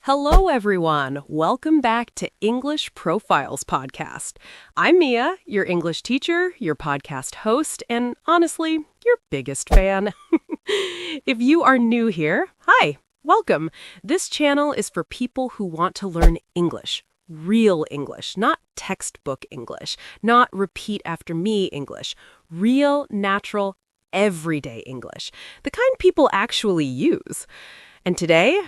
Hello, everyone. Welcome back to English Profiles Podcast. I'm Mia, your English teacher, your podcast host, and honestly, your biggest fan. If you are new here, hi, welcome. This channel is for people who want to learn English, real English, not textbook English, not repeat after me English, real, natural, everyday English, the kind people actually use. And today,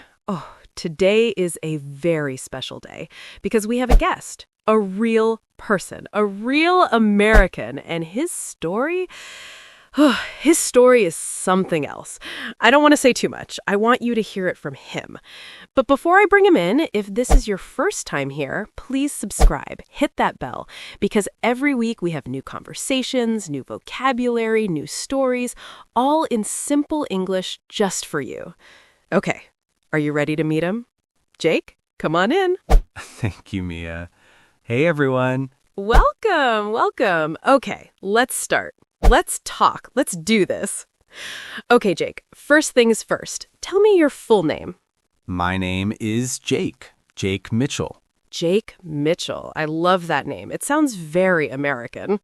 today is a very special day because we have a guest, a real person, a real American, and his story is something else. I don't want to say too much. I want you to hear it from him. But before I bring him in, if this is your first time here, please subscribe, hit that bell, because every week we have new conversations, new vocabulary, new stories, all in simple English just for you. Okay. Are you ready to meet him? Jake, come on in. Thank you, Mia. Hey, everyone. Welcome. Okay, let's start. Let's talk. Let's do this. Okay, Jake, first things first. Tell me your full name. My name is Jake Mitchell. Jake Mitchell. I love that name. It sounds very American.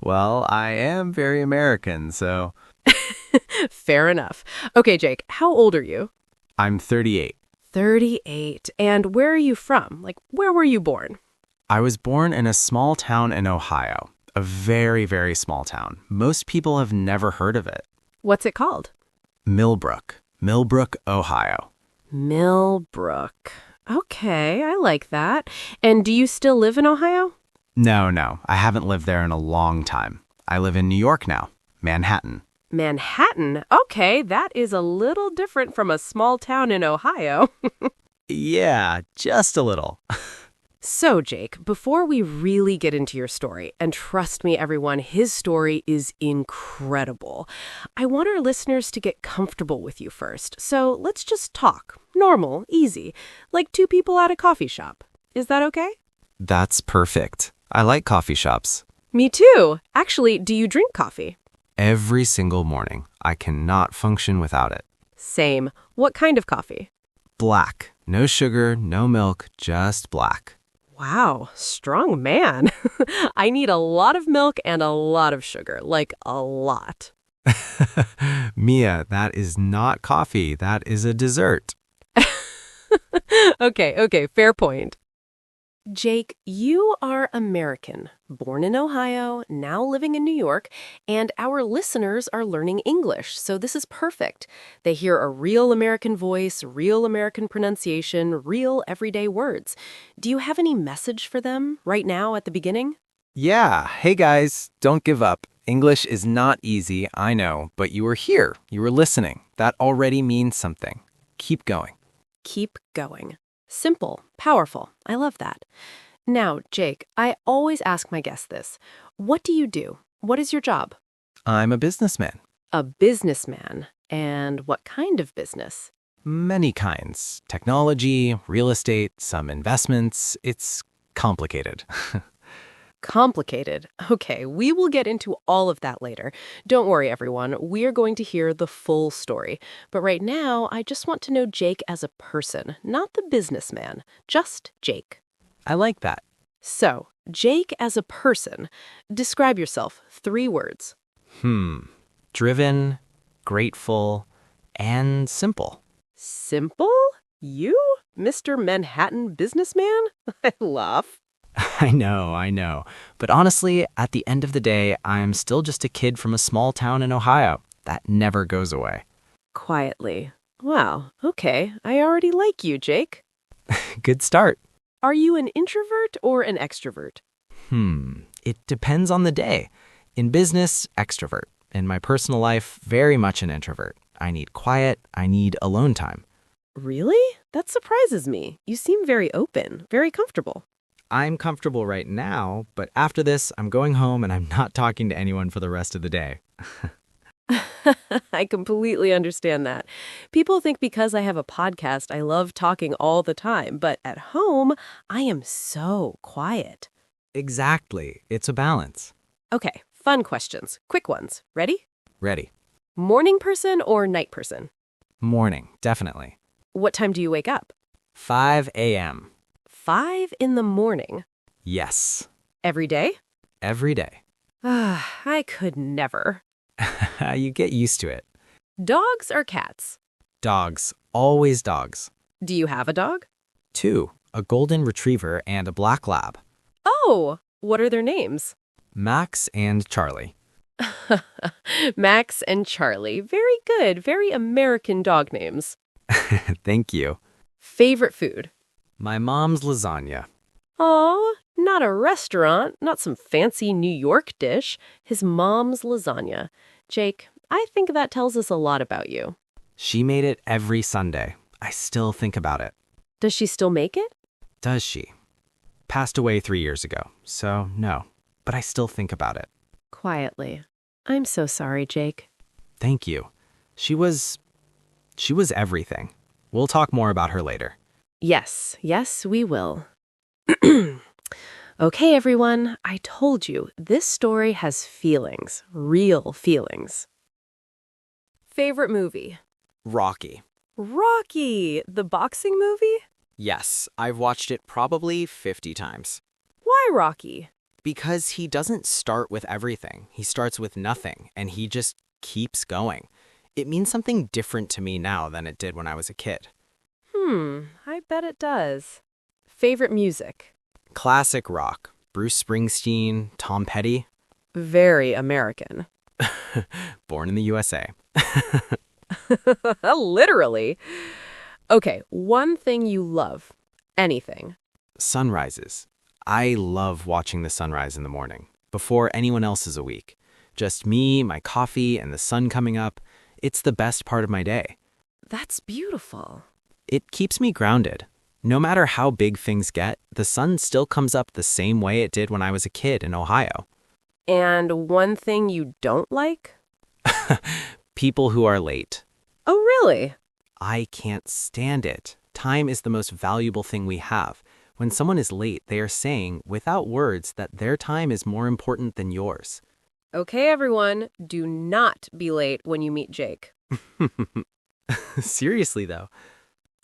Well, I am very American, so... Fair enough. Okay, Jake, how old are you? I'm 38. 38. And where are you from? Where were you born? I was born in a small town in Ohio. A very, very small town. Most people have never heard of it. What's it called? Millbrook, Ohio. Millbrook. Okay, I like that. And do you still live in Ohio? No. I haven't lived there in a long time. I live in New York now, Manhattan. Manhattan? Okay, that is a little different from a small town in Ohio. Yeah, just a little. So, Jake, before we really get into your story, and trust me, everyone, his story is incredible, I want our listeners to get comfortable with you first. So let's just talk. Normal, easy, like two people at a coffee shop. Is that okay? That's perfect. I like coffee shops. Me too. Actually, do you drink coffee? Every single morning. I cannot function without it. Same. What kind of coffee? Black. No sugar, no milk, just black. Wow, strong man. I need a lot of milk and a lot of sugar, like a lot. Mia, that is not coffee. That is a dessert. Okay, fair point. Jake, you are American, born in Ohio, now living in New York, and our listeners are learning English, so this is perfect. They hear a real American voice, real American pronunciation, real everyday words. Do you have any message for them right now at the beginning? Yeah. Hey, guys, don't give up. English is not easy, I know, but you were here. You were listening. That already means something. Keep going. Keep going. Simple, powerful. I love that. Now, Jake, I always ask my guests this. What do you do? What is your job? I'm a businessman. A businessman. And what kind of business? Many kinds. Technology, real estate, some investments. It's complicated. Complicated. Okay, we will get into all of that later. Don't worry, everyone. We're going to hear the full story. But right now, I just want to know Jake as a person, not the businessman. Just Jake. I like that. So, Jake as a person. Describe yourself. 3 words. Driven, grateful, and simple. Simple? You? Mr. Manhattan businessman? I laugh. I know. But honestly, at the end of the day, I'm still just a kid from a small town in Ohio. That never goes away. Quietly. Wow, okay. I already like you, Jake. Good start. Are you an introvert or an extrovert? It depends on the day. In business, extrovert. In my personal life, very much an introvert. I need quiet. I need alone time. Really? That surprises me. You seem very open, very comfortable. I'm comfortable right now, but after this, I'm going home and I'm not talking to anyone for the rest of the day. I completely understand that. People think because I have a podcast, I love talking all the time, but at home, I am so quiet. Exactly. It's a balance. Okay, fun questions. Quick ones. Ready? Ready. Morning person or night person? Morning, definitely. What time do you wake up? 5 a.m. 5 in the morning. Yes, Every day? every day. I could never. You get used to it. Dogs or cats? Dogs, always dogs. Do you have a dog? 2, a golden retriever and a black lab. Oh, what are their names? Max and Charlie. Max and Charlie. Very good. Very American dog names. Thank you. Favorite food? My mom's lasagna. Oh, not a restaurant, not some fancy New York dish. His mom's lasagna. Jake, I think that tells us a lot about you. She made it every Sunday. I still think about it. Does she still make it? Does she? Passed away 3 years ago, so no. But I still think about it. Quietly. I'm so sorry, Jake. Thank you. She was everything. We'll talk more about her later. Yes, we will. Okay, everyone, I told you, this story has feelings, real feelings. Favorite movie? Rocky. Rocky, the boxing movie? Yes, I've watched it probably 50 times. Why Rocky? Because he doesn't start with everything. He starts with nothing, and he just keeps going. It means something different to me now than it did when I was a kid. I bet it does. Favorite music? Classic rock. Bruce Springsteen, Tom Petty. Very American. Born in the USA. Literally. Okay, one thing you love. Anything. Sunrises. I love watching the sunrise in the morning, before anyone else is awake. Just me, my coffee, and the sun coming up. It's the best part of my day. That's beautiful. It keeps me grounded. No matter how big things get, the sun still comes up the same way it did when I was a kid in Ohio. And one thing you don't like? People who are late. Oh, really? I can't stand it. Time is the most valuable thing we have. When someone is late, they are saying, without words, that their time is more important than yours. Okay, everyone, do not be late when you meet Jake. Seriously, though.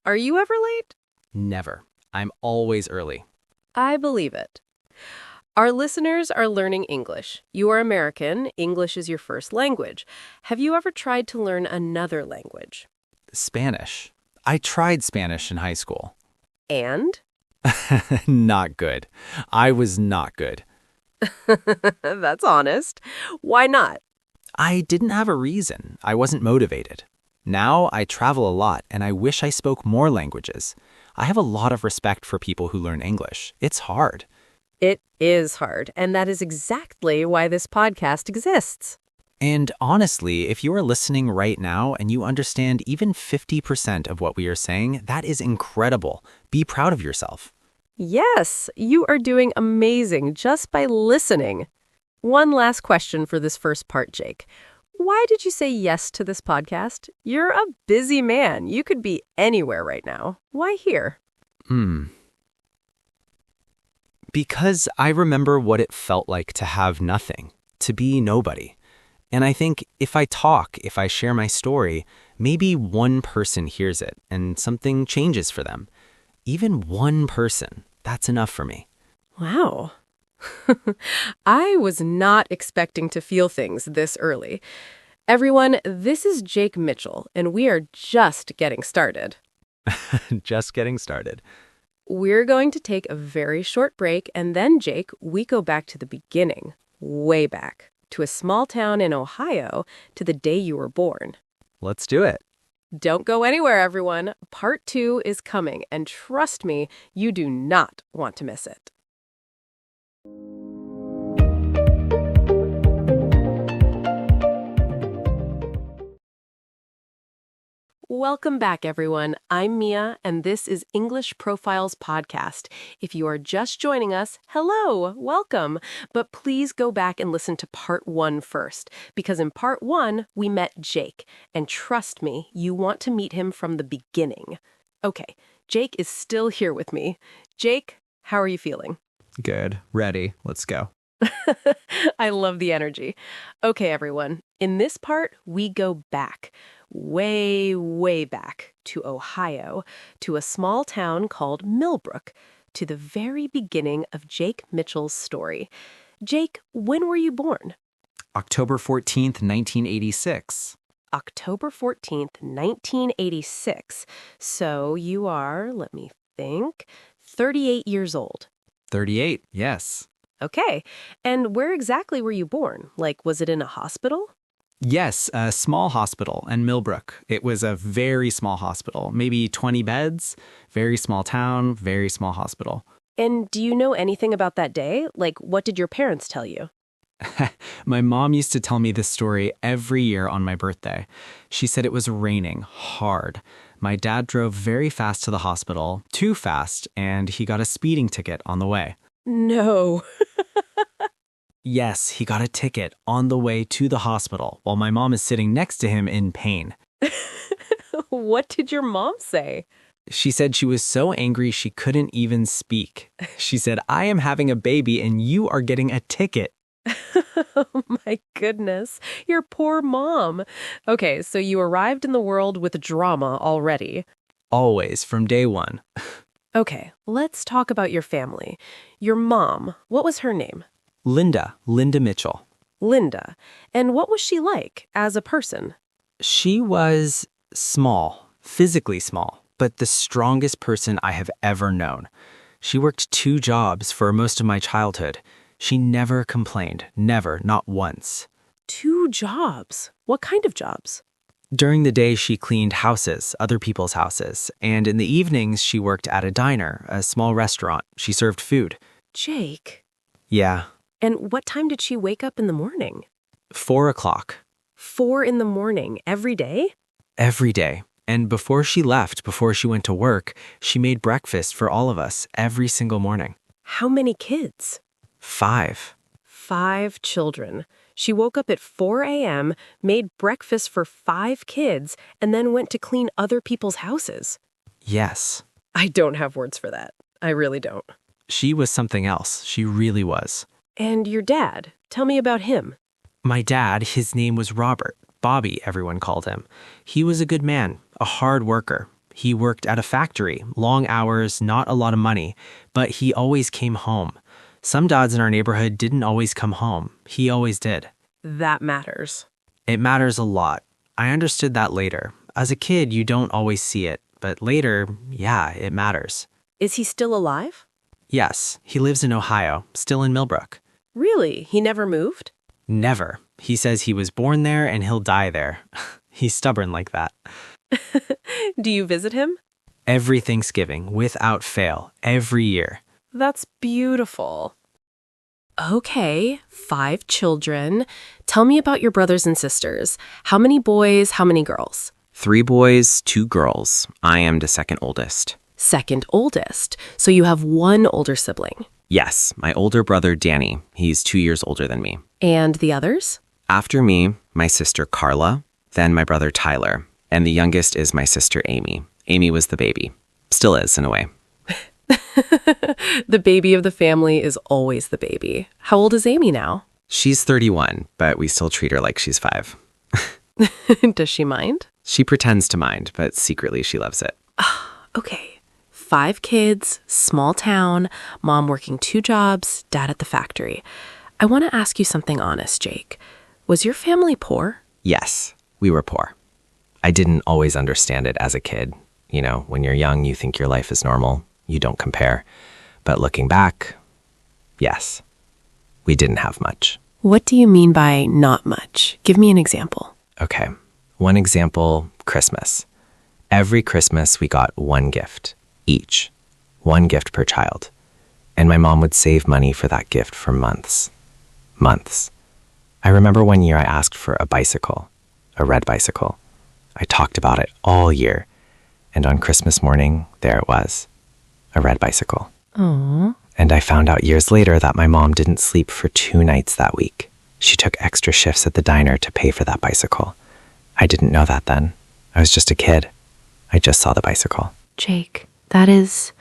Are you ever late? Never. I'm always early. I believe it. Our listeners are learning English. You are American. English is your first language. Have you ever tried to learn another language? Spanish. I tried Spanish in high school. And? Not good. I was not good. That's honest. Why not? I didn't have a reason. I wasn't motivated. Now I travel a lot and I wish I spoke more languages. I have a lot of respect for people who learn English. It's hard. It is hard, and that is exactly why this podcast exists. And honestly, if you are listening right now and you understand even 50% of what we are saying, that is incredible. Be proud of yourself. Yes, you are doing amazing just by listening. One last question for this first part, Jake. Why did you say yes to this podcast? You're a busy man. You could be anywhere right now. Why here? Because I remember what it felt like to have nothing, to be nobody. And I think if I talk, if I share my story, maybe one person hears it and something changes for them. Even one person, that's enough for me. Wow. I was not expecting to feel things this early. Everyone, this is Jake Mitchell, and we are just getting started. Just getting started. We're going to take a very short break, and then, Jake, we go back to the beginning, way back, to a small town in Ohio, to the day you were born. Let's do it. Don't go anywhere, everyone. Part 2 is coming, and trust me, you do not want to miss it. Welcome back, everyone. I'm Mia, and this is English Profiles Podcast. If you are just joining us, hello, welcome. But please go back and listen to part 1 first, because in part 1, we met Jake. And trust me, you want to meet him from the beginning. Okay, Jake is still here with me. Jake, how are you feeling? Good. Ready. Let's go. I love the energy. Okay, everyone. In this part, we go back, way, way back to Ohio, to a small town called Millbrook, to the very beginning of Jake Mitchell's story. Jake, when were you born? October 14th, 1986. October 14th, 1986. So you are, let me think, 38 years old. 38, yes. Okay. And where exactly were you born? Like, was it in a hospital? Yes, a small hospital in Millbrook. It was a very small hospital, maybe 20 beds, very small town, very small hospital. And do you know anything about that day? Like, what did your parents tell you? My mom used to tell me this story every year on my birthday. She said it was raining hard. My dad drove very fast to the hospital, too fast, and he got a speeding ticket on the way. No. Yes, he got a ticket on the way to the hospital while my mom is sitting next to him in pain. What did your mom say? She said she was so angry she couldn't even speak. She said, "I am having a baby and you are getting a ticket." Oh my goodness. Your poor mom. Okay, so you arrived in the world with drama already. Always, from day one. Okay, let's talk about your family. Your mom, what was her name? Linda Mitchell. Linda. And what was she like as a person? She was small, physically small, but the strongest person I have ever known. She worked 2 jobs for most of my childhood. She never complained, never, not once. 2 jobs? What kind of jobs? During the day, she cleaned houses, other people's houses, and in the evenings, she worked at a diner, a small restaurant. She served food. Jake. Yeah, And what time did she wake up in the morning? 4 o'clock. 4 in the morning, every day? Every day. And before she left, before she went to work, she made breakfast for all of us every single morning. How many kids? 5. 5 children. She woke up at 4 a.m., made breakfast for 5 kids, and then went to clean other people's houses. Yes. I don't have words for that. I really don't. She was something else. She really was. And your dad? Tell me about him. My dad, his name was Robert. Bobby, everyone called him. He was a good man, a hard worker. He worked at a factory, long hours, not a lot of money, but he always came home. Some dads in our neighborhood didn't always come home. He always did. That matters. It matters a lot. I understood that later. As a kid, you don't always see it, but later, yeah, it matters. Is he still alive? Yes, he lives in Ohio, still in Millbrook. Really? He never moved? Never. He says he was born there and he'll die there. He's stubborn like that. Do you visit him? Every Thanksgiving, without fail, every year. That's beautiful. Okay, 5 children. Tell me about your brothers and sisters. How many boys, how many girls? 3 boys, 2 girls. I am the second oldest. Second oldest. So you have 1 older sibling. Yes, my older brother Danny. He's 2 years older than me. And the others? After me, my sister Carla, then my brother Tyler, and the youngest is my sister Amy. Amy was the baby. Still is, in a way. The baby of the family is always the baby. How old is Amy now? She's 31, but we still treat her like she's 5. Does she mind? She pretends to mind, but secretly she loves it. Okay. 5 kids, small town, mom working 2 jobs, dad at the factory. I want to ask you something honest, Jake. Was your family poor? Yes, we were poor. I didn't always understand it as a kid. You know, when you're young, you think your life is normal. You don't compare. But looking back, yes, we didn't have much. What do you mean by not much? Give me an example. Okay, one example, Christmas. Every Christmas, we got 1 gift, each. 1 gift per child. And my mom would save money for that gift for months. Months. I remember one year I asked for a bicycle, a red bicycle. I talked about it all year. And on Christmas morning, there it was, a red bicycle. Aww. And I found out years later that my mom didn't sleep for 2 nights that week. She took extra shifts at the diner to pay for that bicycle. I didn't know that then. I was just a kid. I just saw the bicycle. Jake, that is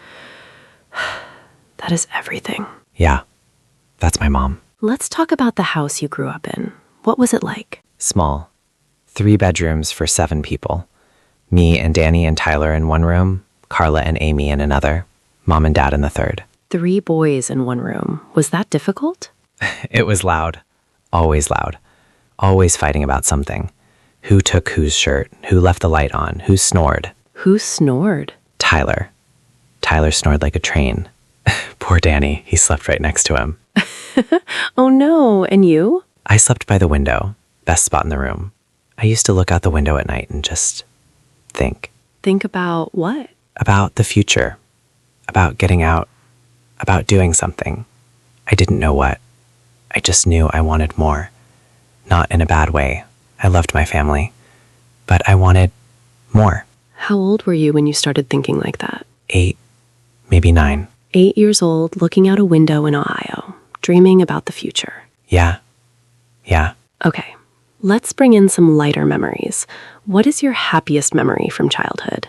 everything. Yeah, that's my mom. Let's talk about the house you grew up in. What was it like? Small. 3 bedrooms for 7 people. Me and Danny and Tyler in one room, Carla and Amy in another, Mom and Dad in the third. 3 boys in one room. Was that difficult? It was loud. Always loud. Always fighting about something. Who took whose shirt? Who left the light on? Who snored? Who snored? Tyler. Tyler snored like a train. Poor Danny. He slept right next to him. Oh no, and you? I slept by the window. Best spot in the room. I used to look out the window at night and just think. Think about what? About the future. About getting out. About doing something. I didn't know what. I just knew I wanted more. Not in a bad way. I loved my family. But I wanted more. How old were you when you started thinking like that? 8, maybe 9. 8 years old, looking out a window in Ohio, dreaming about the future. Yeah. Okay, let's bring in some lighter memories. What is your happiest memory from childhood?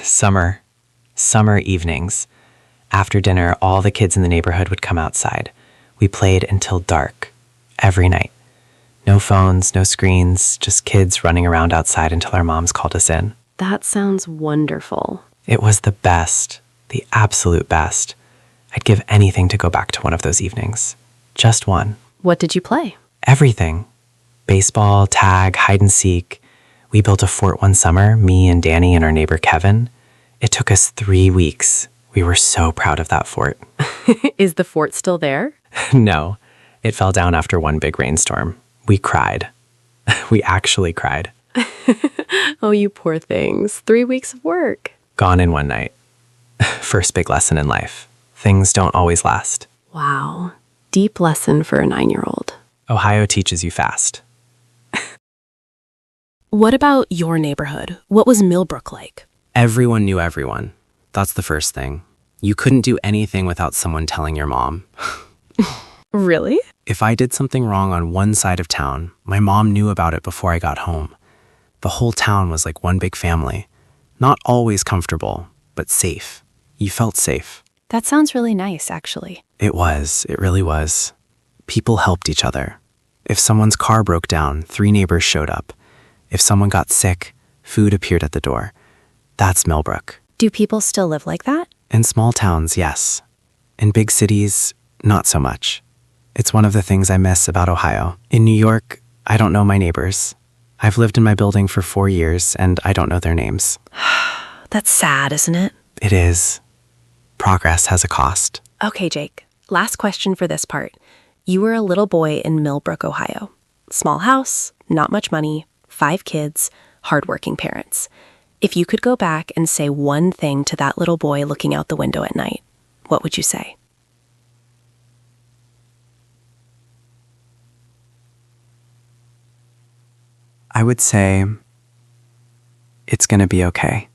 Summer evenings. After dinner, all the kids in the neighborhood would come outside. We played until dark, every night. No phones, no screens, just kids running around outside until our moms called us in. That sounds wonderful. It was the best, the absolute best. I'd give anything to go back to one of those evenings. Just one. What did you play? Everything. Baseball, tag, hide and seek. We built a fort one summer, me and Danny and our neighbor Kevin. It took us 3 weeks. We were so proud of that fort. Is the fort still there? No, it fell down after one big rainstorm. We cried. We actually cried. Oh, you poor things. 3 weeks of work. Gone in one night. First big lesson in life. Things don't always last. Wow. Deep lesson for a 9-year-old. Ohio teaches you fast. What about your neighborhood? What was Millbrook like? Everyone knew everyone. That's the first thing. You couldn't do anything without someone telling your mom. Really? If I did something wrong on one side of town, my mom knew about it before I got home. The whole town was like one big family. Not always comfortable, but safe. You felt safe. That sounds really nice, actually. It really was. People helped each other. If someone's car broke down, 3 neighbors showed up. If someone got sick, food appeared at the door. That's Millbrook. Do people still live like that? In small towns, yes. In big cities, not so much. It's one of the things I miss about Ohio. In New York, I don't know my neighbors. I've lived in my building for 4 years, and I don't know their names. That's sad, isn't it? It is. Progress has a cost. Okay, Jake. Last question for this part. You were a little boy in Millbrook, Ohio. Small house, not much money, 5 kids, hardworking parents. If you could go back and say one thing to that little boy looking out the window at night, what would you say? I would say, it's gonna be okay.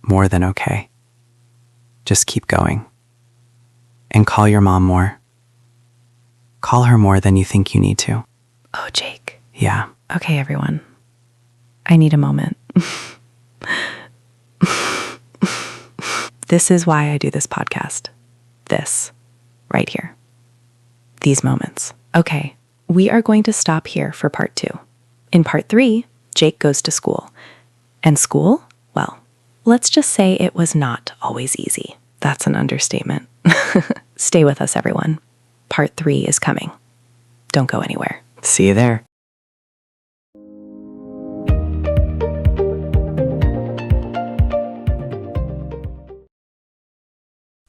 More than okay. Just keep going. And call your mom more. Call her more than you think you need to. Oh, Jake. Yeah. Okay, everyone. I need a moment. This is why I do this podcast. This, right here. These moments. Okay, we are going to stop here for part 2. In part 3, Jake goes to school. And school? Well, let's just say it was not always easy. That's an understatement. Stay with us, everyone. Part 3 is coming. Don't go anywhere. See you there.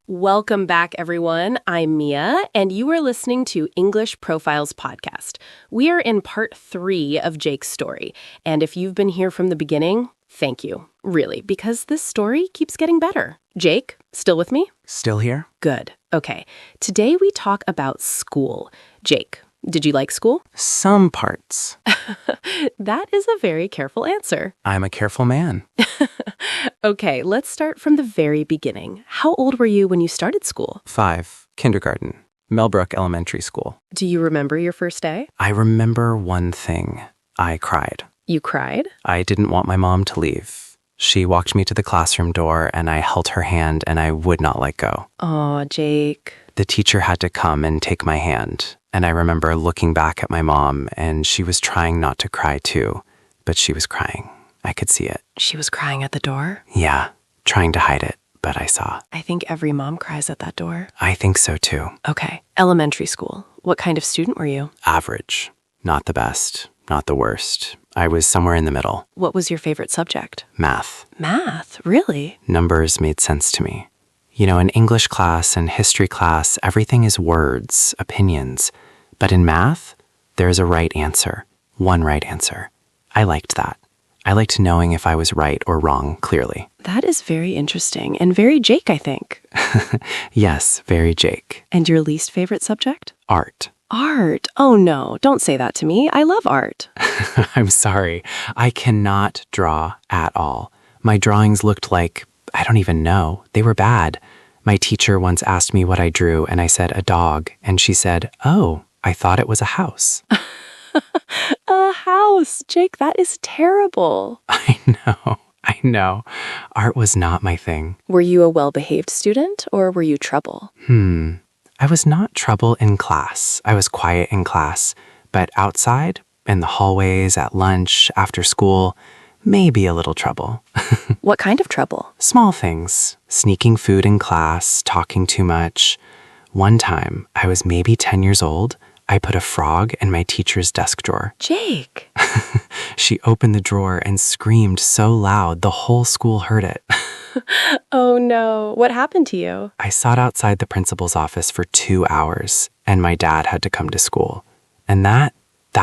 Welcome back, everyone. I'm Mia, and you are listening to English Profiles Podcast. We are in part 3 of Jake's story, and if you've been here from the beginning, thank you, really, because this story keeps getting better. Jake, still with me? Still here? Good. Okay. Today we talk about school. Jake, did you like school? Some parts. That is a very careful answer. I'm a careful man. Okay, let's start from the very beginning. How old were you when you started school? 5. Kindergarten. Millbrook Elementary School. Do you remember your first day? I remember one thing. I cried. You cried? I didn't want my mom to leave. She walked me to the classroom door and I held her hand and I would not let go. Aw, Jake. The teacher had to come and take my hand, and I remember looking back at my mom and she was trying not to cry too, but she was crying. I could see it. She was crying at the door? Yeah, trying to hide it, but I saw. I think every mom cries at that door. I think so too. Okay, elementary school. What kind of student were you? Average. Not the best, not the worst. I was somewhere in the middle. What was your favorite subject? Math. Math? Really? Numbers made sense to me. You know, in English class and history class, everything is words, opinions. But in math, there is a right answer. One right answer. I liked that. I liked knowing if I was right or wrong clearly. That is very interesting and very Jake, I think. Yes, very Jake. And your least favorite subject? Art. Art. Oh no, don't say that to me. I love art. I'm sorry. I cannot draw at all. My drawings looked like, I don't even know. They were bad. My teacher once asked me what I drew, and I said a dog, and she said, "Oh, I thought it was a house." A house. Jake, that is terrible. I know. Art was not my thing. Were you a well-behaved student or were you trouble? I was not trouble in class. I was quiet in class, but outside, in the hallways, at lunch, after school, maybe a little trouble. What kind of trouble? Small things. Sneaking food in class, talking too much. One time, I was maybe 10 years old. I put a frog in my teacher's desk drawer. Jake. She opened the drawer and screamed so loud the whole school heard it. Oh no, what happened to you? I sat outside the principal's office for 2 hours, and my dad had to come to school. And that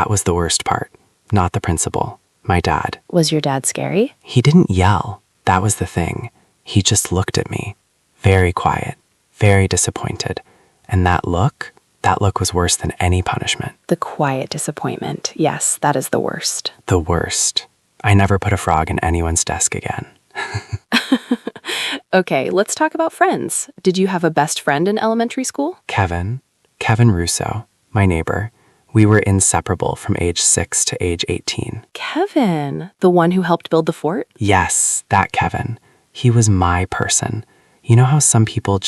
was the worst part. Not the principal, my dad. Was your dad scary? He didn't yell. That was the thing. He just looked at me. Very quiet, very disappointed. And that look was worse than any punishment. The quiet disappointment. Yes, that is the worst. The worst. I never put a frog in anyone's desk again. Okay, let's talk about friends. Did you have a best friend in elementary school? Kevin Russo, my neighbor. We were inseparable from age 6 to age 18. Kevin, the one who helped build the fort? Yes, that Kevin. He was my person. You know how some people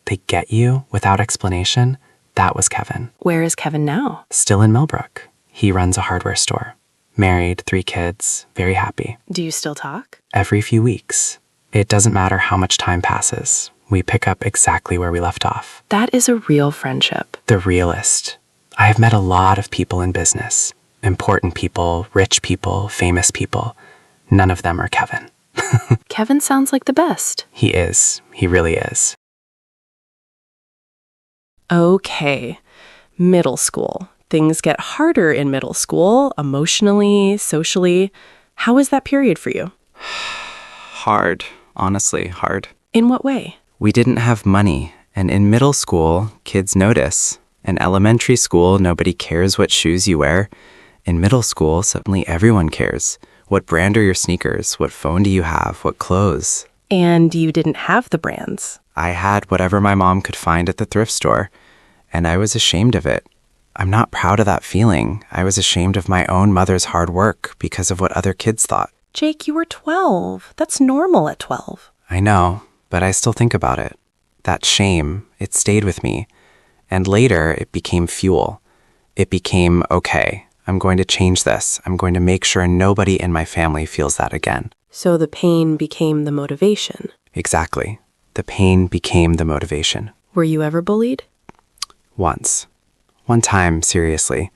they get you without explanation? That was Kevin. Where is Kevin now? Still in Millbrook. He runs a hardware store. Married, 3 kids, very happy. Do you still talk? Every few weeks. It doesn't matter how much time passes. We pick up exactly where we left off. That is a real friendship. The realest. I have met a lot of people in business. Important people, rich people, famous people. None of them are Kevin. Kevin sounds like the best. He is. He really is. Okay, middle school. Things get harder in middle school, emotionally, socially. How was that period for you? Hard. Honestly, hard. In what way? We didn't have money, and in middle school, kids notice. In elementary school, nobody cares what shoes you wear. In middle school, suddenly everyone cares. What brand are your sneakers? What phone do you have? What clothes? And you didn't have the brands. I had whatever my mom could find at the thrift store, and I was ashamed of it. I'm not proud of that feeling. I was ashamed of my own mother's hard work because of what other kids thought. Jake, you were 12. That's normal at 12. I know, but I still think about it. That shame, it stayed with me. And later, it became fuel. It became, okay, I'm going to change this. I'm going to make sure nobody in my family feels that again. So the pain became the motivation. Exactly. The pain became the motivation. Were you ever bullied? Once. One time, seriously.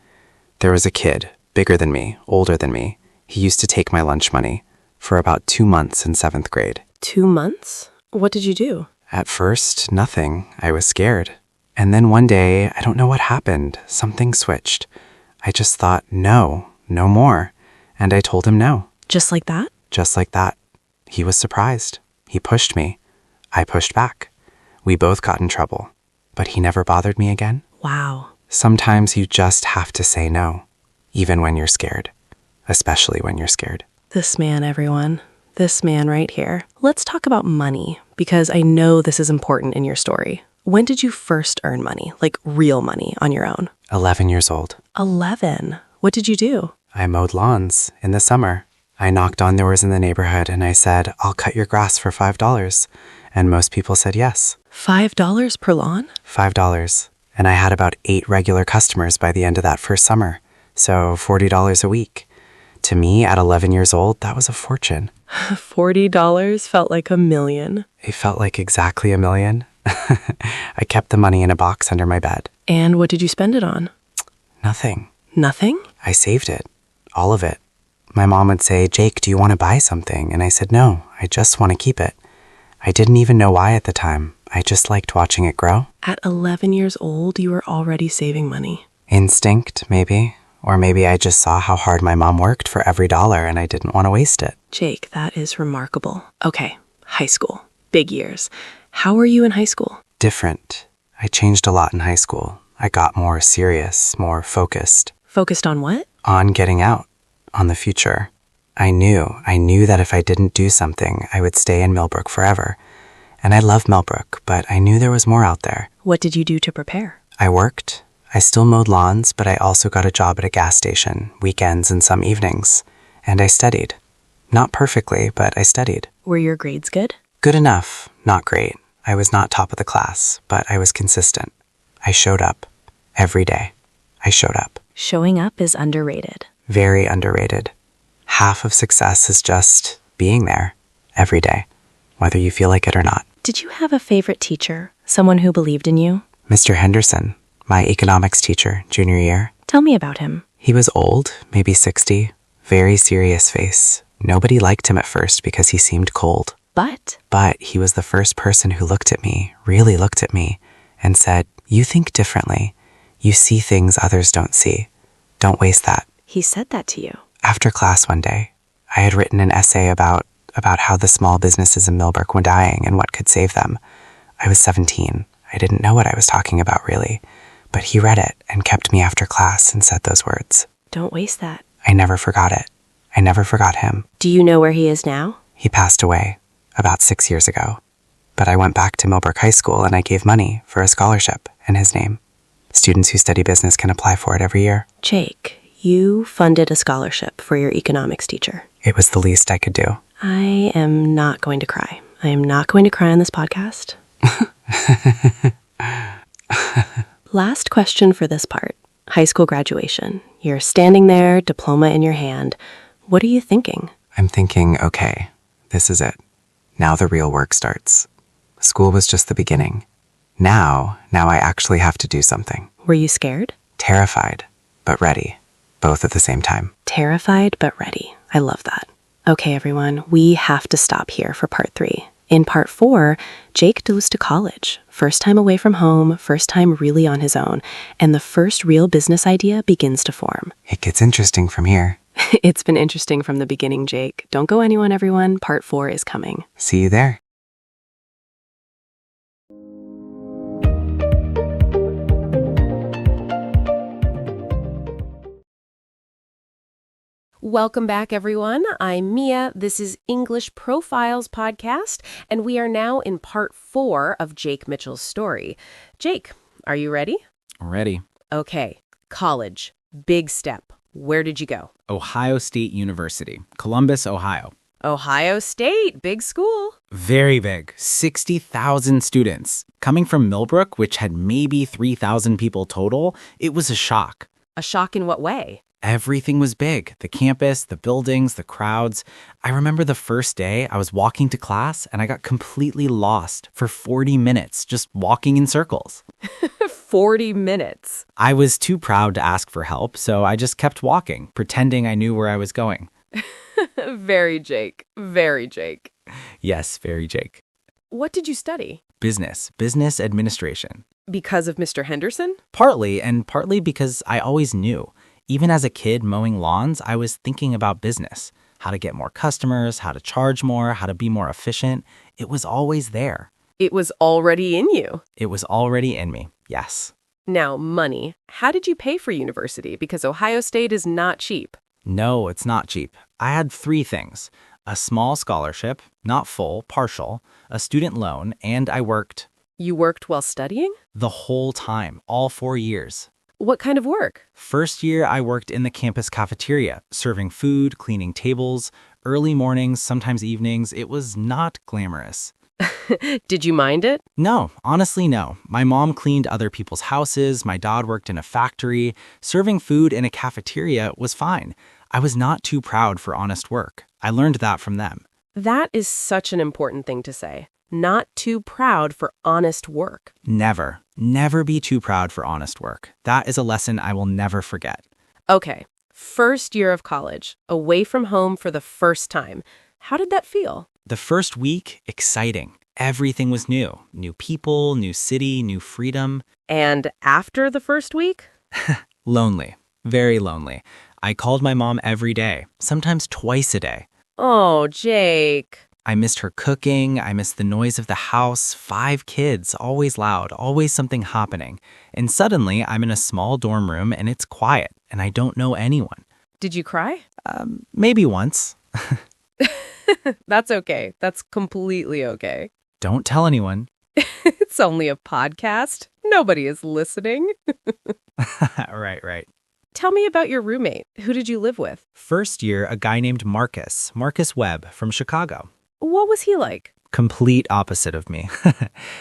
There was a kid, bigger than me, older than me. He used to take my lunch money for about 2 months in 7th grade. 2 months? What did you do? At first, nothing. I was scared. And then one day, I don't know what happened. Something switched. I just thought, no more. And I told him no. Just like that? Just like that. He was surprised. He pushed me. I pushed back. We both got in trouble. But he never bothered me again. Wow. Sometimes you just have to say no, even when you're scared. Especially when you're scared. This man, everyone. This man right here. Let's talk about money, because I know this is important in your story. When did you first earn money, like real money, on your own? 11 years old. 11. What did you do? I mowed lawns in the summer. I knocked on doors in the neighborhood and I said, I'll cut your grass for $5. And most people said yes. $5 per lawn? $5. And I had about 8 regular customers by the end of that first summer. So $40 a week. To me, at 11 years old, that was a fortune. $40 felt like $1 million. It felt like exactly $1 million. I kept the money in a box under my bed. And what did you spend it on? Nothing. Nothing? I saved it. All of it. My mom would say, Jake, do you want to buy something? And I said, no, I just want to keep it. I didn't even know why at the time. I just liked watching it grow. At 11 years old, you were already saving money. Instinct, maybe. Or maybe I just saw how hard my mom worked for every dollar and I didn't want to waste it. Jake, that is remarkable. Okay, high school. Big years. How were you in high school? Different. I changed a lot in high school. I got more serious, more focused. Focused on what? On getting out. On the future. I knew that if I didn't do something, I would stay in Millbrook forever. And I love Millbrook, but I knew there was more out there. What did you do to prepare? I worked. I still mowed lawns, but I also got a job at a gas station, weekends and some evenings. And I studied. Not perfectly, but I studied. Were your grades good? Good enough, not great. I was not top of the class, but I was consistent. I showed up. Every day. I showed up. Showing up is underrated. Very underrated. Half of success is just being there every day, whether you feel like it or not. Did you have a favorite teacher? Someone who believed in you? Mr. Henderson, my economics teacher, junior year. Tell me about him. He was old, maybe 60, very serious face. Nobody liked him at first because he seemed cold. But he was the first person who looked at me, really looked at me, and said, you think differently. You see things others don't see. Don't waste that. he said that to you. After class one day, I had written an essay about how the small businesses in Millbrook were dying and what could save them. I was 17. I didn't know what I was talking about, really. But he read it and kept me after class and said those words. Don't waste that. I never forgot it. I never forgot him. Do you know where he is now? He passed away about 6 years ago. But I went back to Millbrook High School and I gave money for a scholarship in his name. Students who study business can apply for it every year. Jake, you funded a scholarship for your economics teacher. It was the least I could do. I am not going to cry. I am not going to cry on this podcast. Last question for this part. High school graduation. You're standing there, diploma in your hand. What are you thinking? I'm thinking, okay, this is it. Now the real work starts. School was just the beginning. Now I actually have to do something. Were you scared? Terrified, but ready. Both at the same time. Terrified but ready. I love that. Okay, everyone, we have to stop here for part 3. In part 4, Jake goes to college. First time away from home, first time really on his own, and the first real business idea begins to form. It gets interesting from here. It's been interesting from the beginning, Jake. Don't go anyone, everyone. Part 4 is coming. See you there. Welcome back, everyone. I'm Mia. This is English Profiles Podcast, and we are now in part 4 of Jake Mitchell's story. Jake, are you ready? Ready. Okay, college. Big step. Where did you go? Ohio State University, Columbus, Ohio. Ohio State, big school. Very big, 60,000 students. Coming from Millbrook, which had maybe 3,000 people total, it was a shock. A shock in what way? Everything was big. The campus, the buildings, the crowds. I remember the first day I was walking to class and I got completely lost for 40 minutes just walking in circles. 40 minutes. I was too proud to ask for help, so I just kept walking, pretending I knew where I was going. Very Jake. Very Jake. Yes, very Jake. What did you study? Business administration. Because of Mr. Henderson? Partly, and partly because I always knew. Even as a kid mowing lawns, I was thinking about business, how to get more customers, how to charge more, how to be more efficient. It was always there. It was already in you. It was already in me, yes. Now, money. How did you pay for university? Because Ohio State is not cheap. No, it's not cheap. I had 3 things. A small scholarship, not full, partial, a student loan, and I worked. You worked while studying? The whole time, all 4 years. What kind of work? First year, I worked in the campus cafeteria, serving food, cleaning tables. Early mornings, sometimes evenings. It was not glamorous. Did you mind it? No, honestly, no. My mom cleaned other people's houses. My dad worked in a factory. Serving food in a cafeteria was fine. I was not too proud for honest work. I learned that from them. That is such an important thing to say. Not too proud for honest work. Never, never be too proud for honest work. That is a lesson I will never forget. Okay, first year of college, away from home for the first time. How did that feel? The first week, exciting. Everything was new. New people, new city, new freedom. And after the first week? Lonely. Very lonely. I called my mom every day, sometimes twice a day. Oh, Jake. I missed her cooking. I missed the noise of the house. 5 kids, always loud, always something happening. And suddenly, I'm in a small dorm room and it's quiet and I don't know anyone. Did you cry? Maybe once. That's okay. That's completely okay. Don't tell anyone. It's only a podcast. Nobody is listening. Right. Tell me about your roommate. Who did you live with? First year, a guy named Marcus Webb from Chicago. What was he like? Complete opposite of me.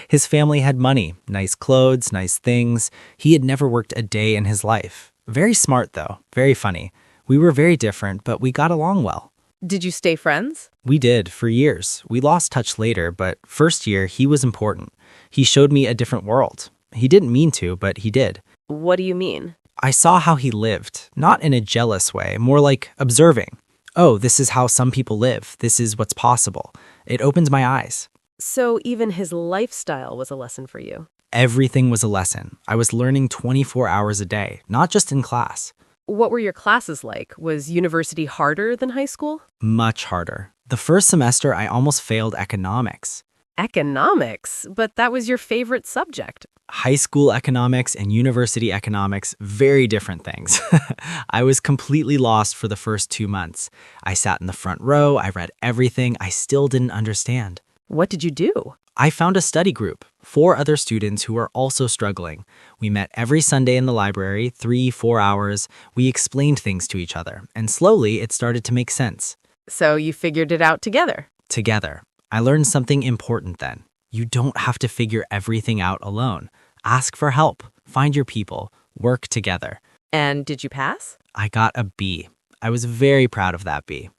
His family had money, nice clothes, nice things. He had never worked a day in his life. Very smart, though. Very funny. We were very different, but we got along well. Did you stay friends? We did, for years. We lost touch later, but first year, he was important. He showed me a different world. He didn't mean to, but he did. What do you mean? I saw how he lived, not in a jealous way, more like observing. Oh, this is how some people live. This is what's possible. It opened my eyes. So even his lifestyle was a lesson for you? Everything was a lesson. I was learning 24 hours a day, not just in class. What were your classes like? Was university harder than high school? Much harder. The first semester, I almost failed economics. Economics? But that was your favorite subject. High school economics and university economics, very different things. I was completely lost for the first 2 months. I sat in the front row, I read everything, I still didn't understand. What did you do? I found a study group, 4 other students who are also struggling. We met every Sunday in the library, 3-4 hours. We explained things to each other, and slowly it started to make sense. So you figured it out together? Together. I learned something important then. You don't have to figure everything out alone. Ask for help, find your people, work together. And did you pass? I got a B. I was very proud of that B.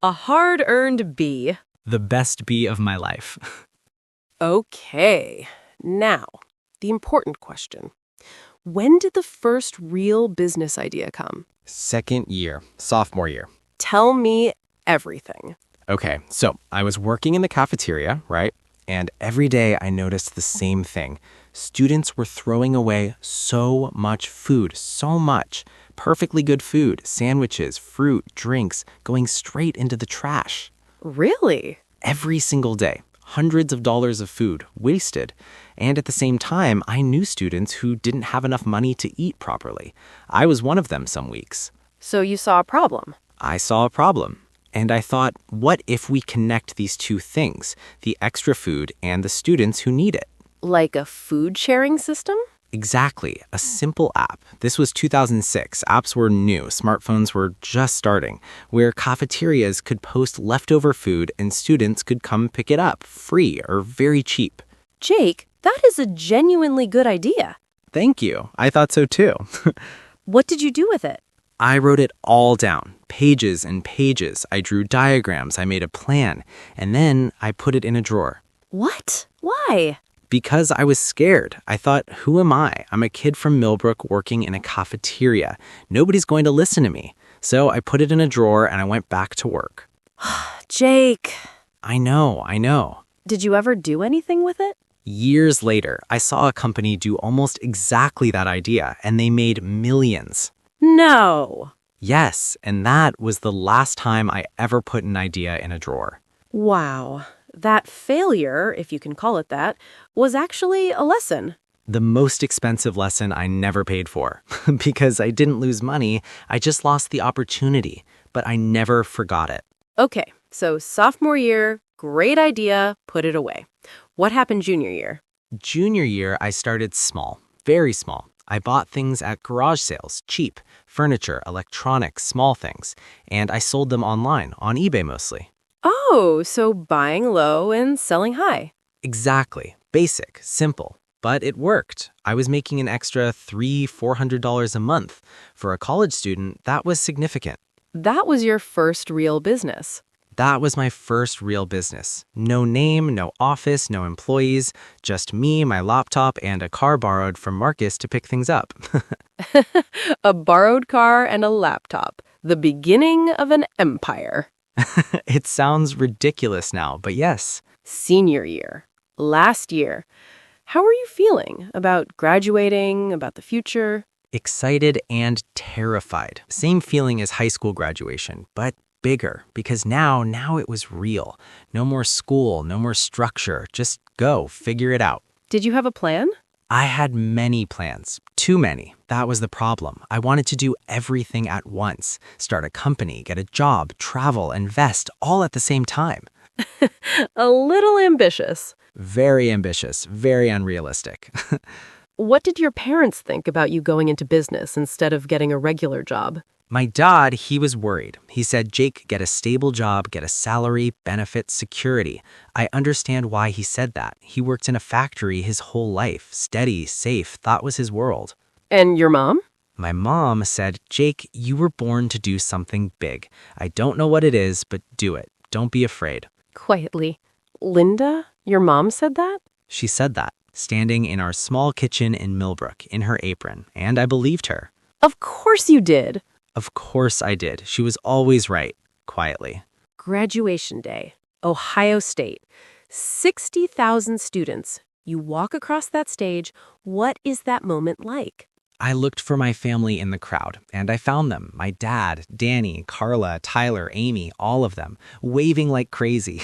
A hard-earned B. The best B of my life. Okay. Now, the important question. When did the first real business idea come? Second year, sophomore year. Tell me everything. Okay, so I was working in the cafeteria, right? And every day I noticed the same thing. Students were throwing away so much food, so much. Perfectly good food, sandwiches, fruit, drinks, going straight into the trash. Really? Every single day, hundreds of dollars of food wasted. And at the same time, I knew students who didn't have enough money to eat properly. I was one of them some weeks. So you saw a problem. I saw a problem. And I thought, what if we connect these two things, the extra food and the students who need it? Like a food sharing system? Exactly, a simple app. This was 2006. Apps were new. Smartphones were just starting, where cafeterias could post leftover food and students could come pick it up, free or very cheap. Jake, that is a genuinely good idea. Thank you. I thought so too. What did you do with it? I wrote it all down, pages and pages. I drew diagrams, I made a plan, and then I put it in a drawer. What? Why? Because I was scared. I thought, who am I? I'm a kid from Millbrook working in a cafeteria. Nobody's going to listen to me. So I put it in a drawer and I went back to work. Jake. I know. Did you ever do anything with it? Years later, I saw a company do almost exactly that idea, and they made millions. No. Yes, and that was the last time I ever put an idea in a drawer. Wow. That failure, if you can call it that, was actually a lesson. The most expensive lesson I never paid for. Because I didn't lose money, I just lost the opportunity. But I never forgot it. Okay, so sophomore year, great idea, put it away. What happened junior year? Junior year, I started small, very small. I bought things at garage sales, cheap, furniture, electronics, small things, and I sold them online, on eBay mostly. Oh, so buying low and selling high. Exactly. Basic, simple. But it worked. I was making an extra $300–400 a month. For a college student, that was significant. That was your first real business. That was my first real business. No name, no office, no employees, just me, my laptop, and a car borrowed from Marcus to pick things up. A borrowed car and a laptop. The beginning of an empire. It sounds ridiculous now, but yes. Senior year. Last year. How are you feeling about graduating, about the future? Excited and terrified. Same feeling as high school graduation, but bigger, because now it was real. No more school, no more structure. Just go, figure it out. Did you have a plan? I had many plans. Too many. That was the problem. I wanted to do everything at once. Start a company, get a job, travel, invest, all at the same time. A little ambitious. Very ambitious, very unrealistic. What did your parents think about you going into business instead of getting a regular job? My dad, he was worried. He said, Jake, get a stable job, get a salary, benefits, security. I understand why he said that. He worked in a factory his whole life. Steady, safe, that was his world. And your mom? My mom said, Jake, you were born to do something big. I don't know what it is, but do it. Don't be afraid. Quietly. Linda, your mom said that? She said that, standing in our small kitchen in Millbrook in her apron, and I believed her. Of course you did. Of course I did. She was always right, quietly. Graduation day, Ohio State. 60,000 students. You walk across that stage. What is that moment like? I looked for my family in the crowd, and I found them. My dad, Danny, Carla, Tyler, Amy, all of them, waving like crazy.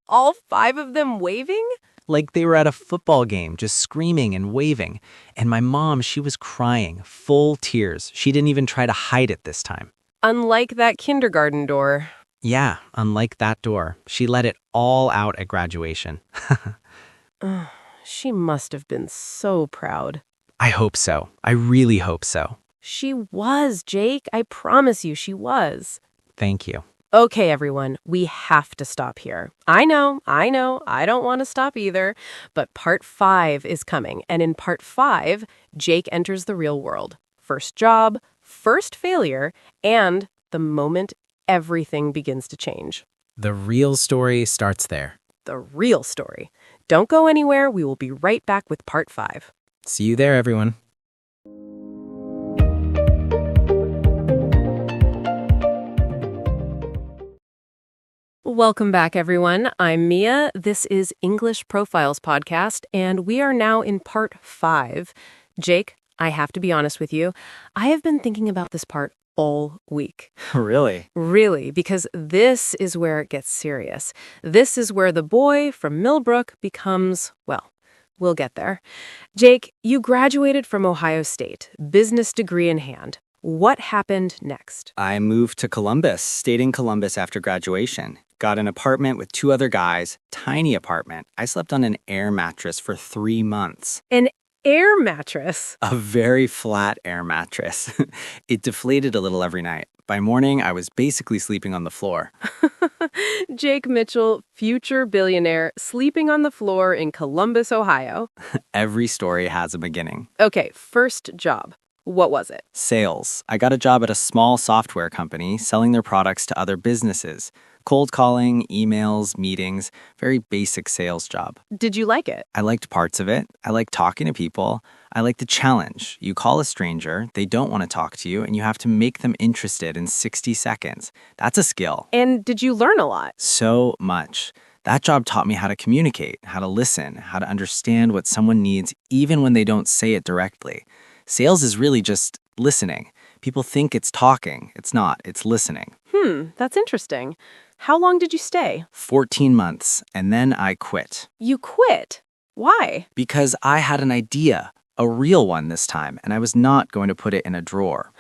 All 5 of them waving? Like they were at a football game, just screaming and waving. And my mom, she was crying, full tears. She didn't even try to hide it this time. Unlike that kindergarten door. Yeah, unlike that door. She let it all out at graduation. She must have been so proud. I hope so. I really hope so. She was, Jake. I promise you she was. Thank you. Okay, everyone, we have to stop here. I know, I don't want to stop either, but part 5 is coming, and in part 5, Jake enters the real world. First job, first failure, and the moment everything begins to change. The real story starts there. The real story. Don't go anywhere. We will be right back with part 5. See you there, everyone. Welcome back, everyone. I'm Mia. This is English Profiles Podcast, and we are now in part 5. Jake, I have to be honest with you. I have been thinking about this part all week. Really? Really, because this is where it gets serious. This is where the boy from Millbrook becomes, well, we'll get there. Jake, you graduated from Ohio State, business degree in hand. What happened next? I moved to Columbus, stayed in Columbus after graduation. Got an apartment with 2 other guys, tiny apartment. I slept on an air mattress for 3 months. An air mattress? A very flat air mattress. It deflated a little every night. By morning, I was basically sleeping on the floor. Jake Mitchell, future billionaire, sleeping on the floor in Columbus, Ohio. Every story has a beginning. Okay, first job. What was it? Sales. I got a job at a small software company selling their products to other businesses. Cold calling, emails, meetings, very basic sales job. Did you like it? I liked parts of it. I liked talking to people. I liked the challenge. You call a stranger, they don't want to talk to you, and you have to make them interested in 60 seconds. That's a skill. And did you learn a lot? So much. That job taught me how to communicate, how to listen, how to understand what someone needs even when they don't say it directly. Sales is really just listening. People think it's talking. It's not. It's listening. That's interesting. How long did you stay? 14 months, and then I quit. You quit? Why? Because I had an idea, a real one this time, and I was not going to put it in a drawer.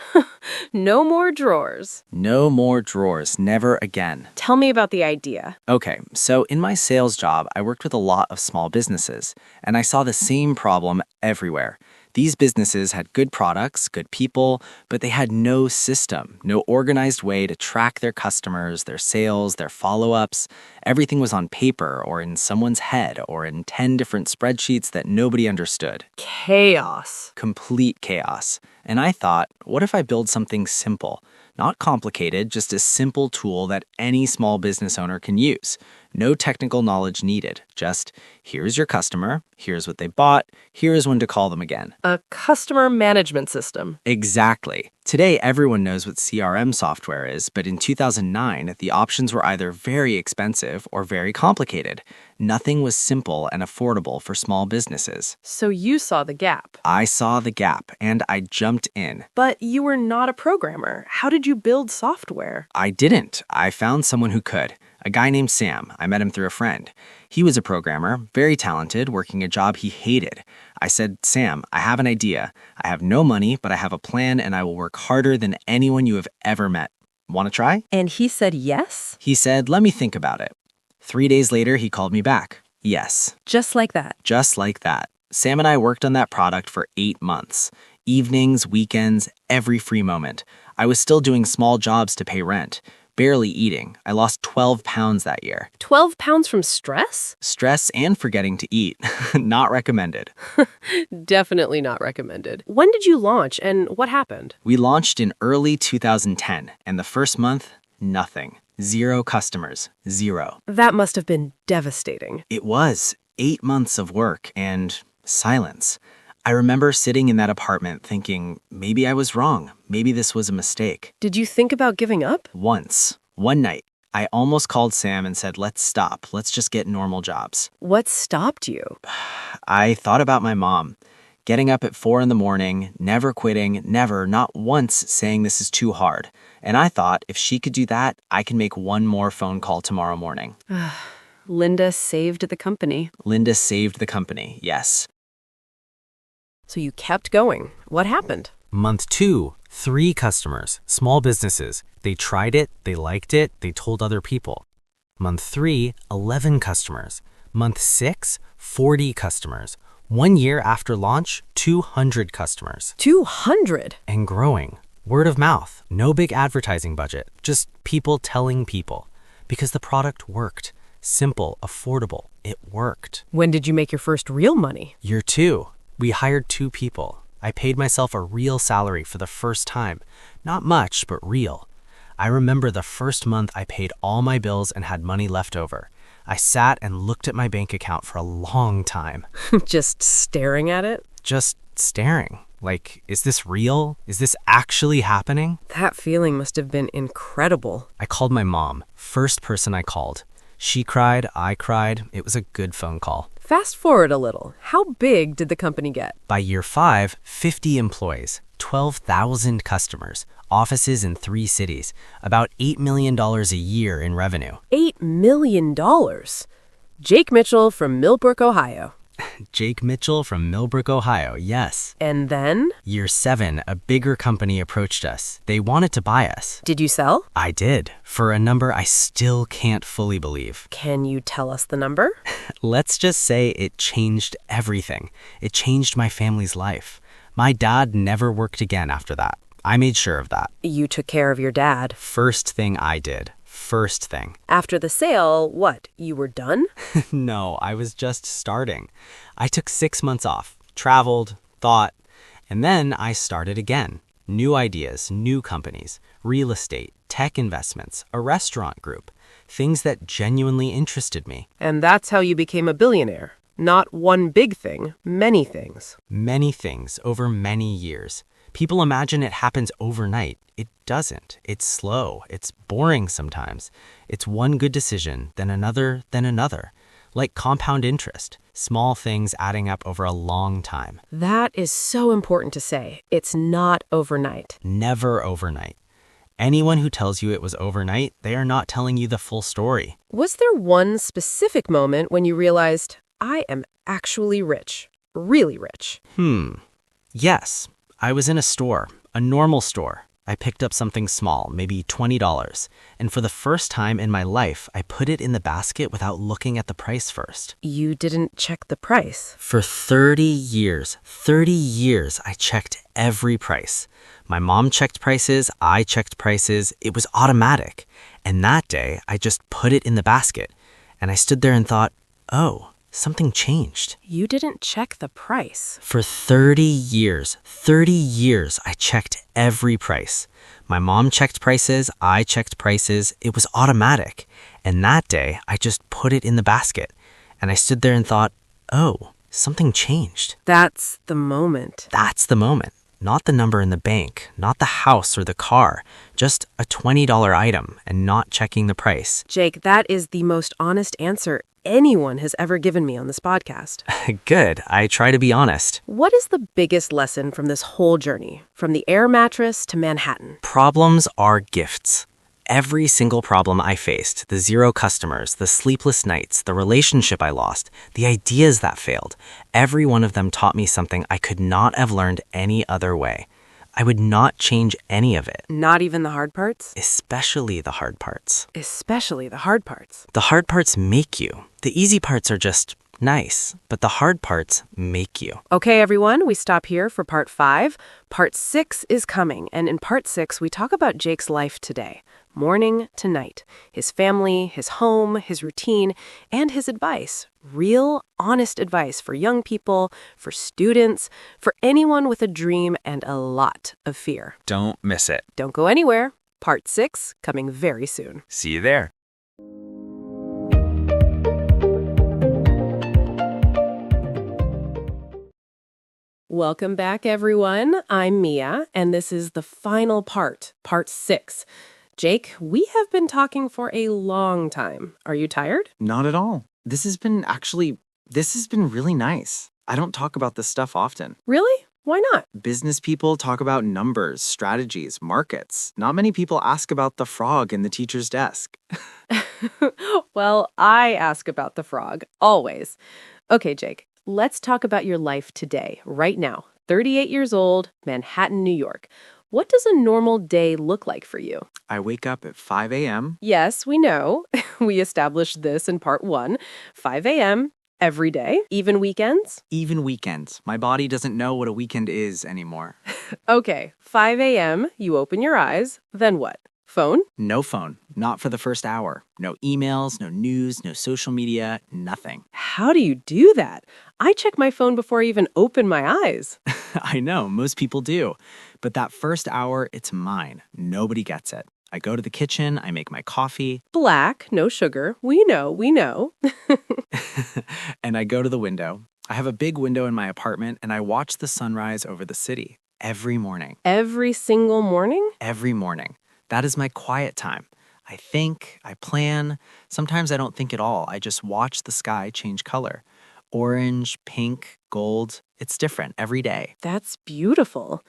No more drawers. No more drawers, never again. Tell me about the idea. Okay, so in my sales job, I worked with a lot of small businesses, and I saw the same problem everywhere. These businesses had good products, good people, but they had no system, no organized way to track their customers, their sales, their follow-ups. Everything was on paper or in someone's head or in 10 different spreadsheets that nobody understood. Chaos. Complete chaos. And I thought, what if I build something simple? Not complicated, just a simple tool that any small business owner can use. No technical knowledge needed. Just, here's your customer, here's what they bought, here's when to call them again. A customer management system. Exactly. Today, everyone knows what CRM software is, but in 2009, the options were either very expensive or very complicated. Nothing was simple and affordable for small businesses. So you saw the gap. I saw the gap, and I jumped in. But you were not a programmer. How did you build software? I didn't. I found someone who could. A guy named Sam. I met him through a friend. He was a programmer, very talented, working a job he hated. I said, Sam, I have an idea. I have no money, but I have a plan, and I will work harder than anyone you have ever met. Want to try? And he said yes? He said, let me think about it. 3 days later, he called me back. Yes. Just like that. Just like that. Sam and I worked on that product for 8 months. Evenings, weekends, every free moment. I was still doing small jobs to pay rent. Barely eating. I lost 12 pounds that year. 12 pounds from stress? Stress and forgetting to eat. Not recommended. Definitely not recommended. When did you launch and what happened? We launched in early 2010, and the first month, nothing. 0 customers. 0. That must have been devastating. It was 8 months of work and silence. I remember sitting in that apartment thinking, maybe I was wrong. Maybe this was a mistake. Did you think about giving up? Once. One night. I almost called Sam and said, let's stop. Let's just get normal jobs. What stopped you? I thought about my mom. Getting up at 4 a.m, never quitting, never, not once saying this is too hard. And I thought if she could do that, I can make one more phone call tomorrow morning. Linda saved the company. Linda saved the company, yes. So you kept going. What happened? Month 2, 3 customers, small businesses. They tried it, they liked it, they told other people. Month 3, 11 customers. Month 6, 40 customers. 1 year after launch, 200 customers. 200? And growing. Word of mouth. No big advertising budget. Just people telling people. Because the product worked. Simple, affordable. It worked. When did you make your first real money? Year 2. We hired 2 people. I paid myself a real salary for the first time. Not much, but real. I remember the first month I paid all my bills and had money left over. I sat and looked at my bank account for a long time. Just staring at it? Just staring. Like, is this real? Is this actually happening? That feeling must have been incredible. I called my mom. First person I called. She cried, I cried. It was a good phone call. Fast forward a little. How big did the company get? By year 5, 50 employees, 12,000 customers, offices in 3 cities, about $8 million a year in revenue. $8 million? Jake Mitchell from Millbrook, Ohio. Jake Mitchell from Millbrook, Ohio, yes. And then? Year 7, a bigger company approached us. They wanted to buy us. Did you sell? I did, for a number I still can't fully believe. Can you tell us the number? Let's just say it changed everything. It changed my family's life. My dad never worked again after that. I made sure of that. You took care of your dad. First thing I did. First thing. After the sale, what? You were done? No, I was just starting. I took 6 months off, traveled, thought, and then I started again. New ideas, new companies, real estate, tech investments, a restaurant group, things that genuinely interested me. And that's how you became a billionaire. Not one big thing, many things. Many things over many years. People imagine it happens overnight. It doesn't. It's slow. It's boring sometimes. It's one good decision, then another, then another. Like compound interest, small things adding up over a long time. That is so important to say. It's not overnight. Never overnight. Anyone who tells you it was overnight, they are not telling you the full story. Was there one specific moment when you realized, I am actually rich, really rich? Yes. I was in a store, a normal store. I picked up something small, maybe $20, and for the first time in my life, I put it in the basket without looking at the price first. You didn't check the price. For 30 years, I checked every price. My mom checked prices, I checked prices, it was automatic. And that day, I just put it in the basket. And I stood there and thought, oh, something changed. You didn't check the price. For 30 years, I checked every price. My mom checked prices, I checked prices, it was automatic. And that day, I just put it in the basket. And I stood there and thought, oh, something changed. That's the moment. That's the moment. Not the number in the bank, not the house or the car, just a $20 item and not checking the price. Jake, that is the most honest answer anyone has ever given me on this podcast. Good. I try to be honest. What is the biggest lesson from this whole journey, from the air mattress to Manhattan? Problems are gifts. Every single problem I faced, the 0 customers, the sleepless nights, the relationship I lost, the ideas that failed, every one of them taught me something I could not have learned any other way. I would not change any of it. Not even the hard parts? Especially the hard parts. Especially the hard parts. The hard parts make you. The easy parts are just nice, but the hard parts make you. Okay, everyone, we stop here for part 5. Part 6 is coming, and in part 6, we talk about Jake's life today, morning to night, his family, his home, his routine, and his advice. Real, honest advice for young people, for students, for anyone with a dream and a lot of fear. Don't miss it. Don't go anywhere. Part 6 coming very soon. See you there. Welcome back, everyone. I'm Mia, and this is the final part, part 6. Jake, we have been talking for a long time. Are you tired? Not at all. This has been really nice. I don't talk about this stuff often. Really? Why not? Business people talk about numbers, strategies, markets. Not many people ask about the frog in the teacher's desk. Well, I ask about the frog, always. Okay, Jake, let's talk about your life today, right now. 38 years old, Manhattan, New York. What does a normal day look like for you? I wake up at 5 a.m. Yes, we know. We established this in part 1. 5 a.m. every day, even weekends? Even weekends. My body doesn't know what a weekend is anymore. Okay, 5 a.m., you open your eyes, then what? Phone? No phone. Not for the first hour. No emails, no news, no social media, nothing. How do you do that? I check my phone before I even open my eyes. I know, most people do. But that first hour, it's mine. Nobody gets it. I go to the kitchen, I make my coffee. Black, no sugar. We know. And I go to the window. I have a big window in my apartment, and I watch the sunrise over the city every morning. Every single morning? Every morning. That is my quiet time. I think, I plan. Sometimes I don't think at all. I just watch the sky change color. Orange, pink, gold. It's different every day. That's beautiful.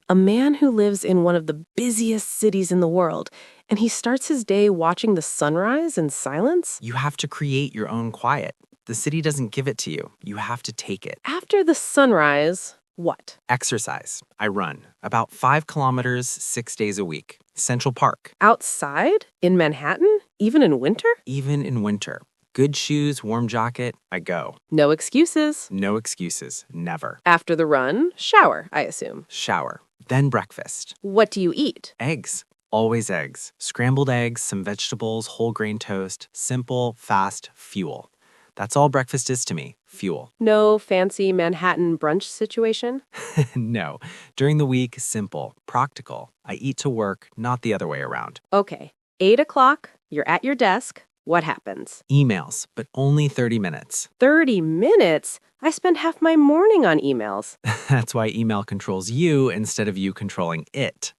A man who lives in one of the busiest cities in the world, and he starts his day watching the sunrise in silence? You have to create your own quiet. The city doesn't give it to you. You have to take it. After the sunrise, what? Exercise. I run. About 5 kilometers, 6 days a week. Central Park. Outside? In Manhattan? Even in winter? Even in winter. Good shoes, warm jacket, I go. No excuses. No excuses. Never. After the run, shower, I assume. Shower. Then breakfast. What do you eat? Eggs. Always eggs. Scrambled eggs, some vegetables, whole grain toast. Simple, fast, fuel. That's all breakfast is to me. Fuel. No fancy Manhattan brunch situation? No. During the week, simple, practical. I eat to work, not the other way around. Okay. 8 o'clock, you're at your desk. What happens? Emails, but only 30 minutes. 30 minutes? I spend half my morning on emails. That's why email controls you instead of you controlling it.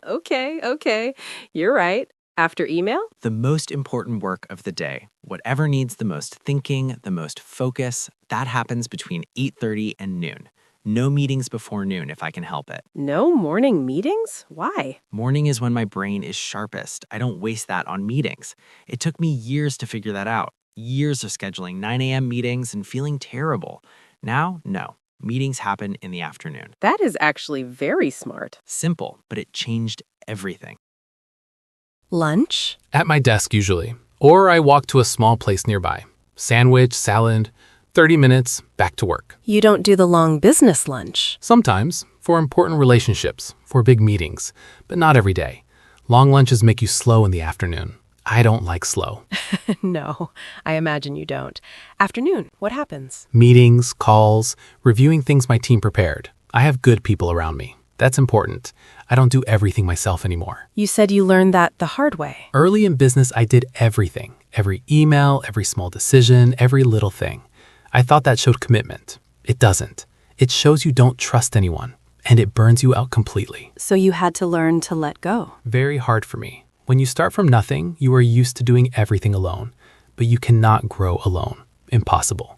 Okay. You're right. After email? The most important work of the day. Whatever needs the most thinking, the most focus, that happens between 8:30 and noon. No meetings before noon if I can help it. No morning meetings? Why? Morning is when my brain is sharpest. I don't waste that on meetings. It took me years to figure that out. Years of scheduling 9 a.m. meetings and feeling terrible. Now, no. Meetings happen in the afternoon. That is actually very smart. Simple, but it changed everything. Lunch? At my desk, usually. Or I walk to a small place nearby. Sandwich, salad, 30 minutes, back to work. You don't do the long business lunch. Sometimes, for important relationships, for big meetings, but not every day. Long lunches make you slow in the afternoon. I don't like slow. No, I imagine you don't. Afternoon, what happens? Meetings, calls, reviewing things my team prepared. I have good people around me. That's important. I don't do everything myself anymore. You said you learned that the hard way. Early in business, I did everything. Every email, every small decision, every little thing. I thought that showed commitment. It doesn't. It shows you don't trust anyone, and it burns you out completely. So you had to learn to let go. Very hard for me. When you start from nothing, you are used to doing everything alone, but you cannot grow alone. Impossible.